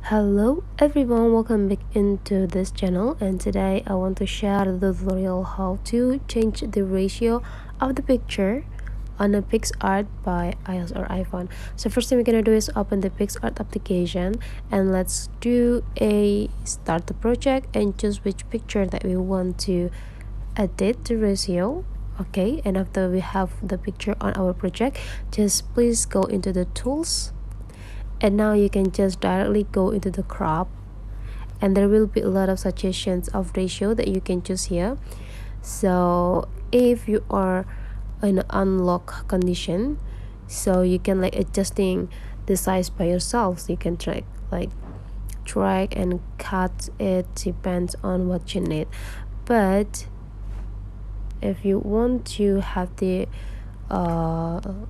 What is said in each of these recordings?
Hello everyone, welcome back into this channel, and today I want to share the tutorial how to change the ratio of the picture on a Picsart by iOS or iPhone. So first thing we're gonna do is open the Picsart application, and let's do a start the project and choose which picture that we want to edit the ratio. Okay, and after we have the picture on our project, just please go into the tools, and now you can just directly go into the crop, and there will be a lot of suggestions of ratio that you can choose here. So if you are in an unlock condition, so you can like adjusting the size by yourself, so you can drag and cut it, depends on what you need. But if you want to have the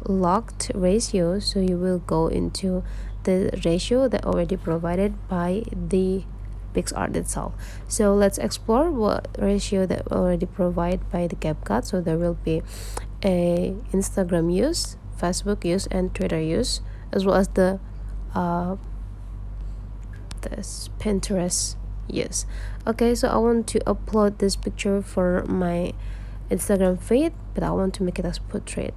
locked ratio, so you will go into the ratio that already provided by the Picsart itself. So let's explore what ratio that already provided by the CapCut. So there will be a Instagram use, Facebook use, and Twitter use, as well as the this Pinterest use. Okay, so I want to upload this picture for my Instagram feed, but I want to make it as portrait.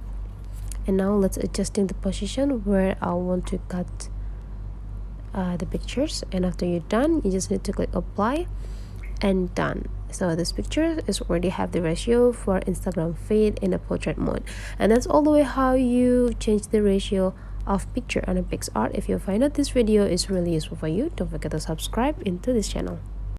And now let's adjusting the position where I want to cut the pictures, and after you're done, you just need to click apply and done. So this picture is already have the ratio for Instagram feed in a portrait mode, and that's all the way how you change the ratio of picture on a Picsart. If you find out this video is really useful for you, don't forget to subscribe into this channel.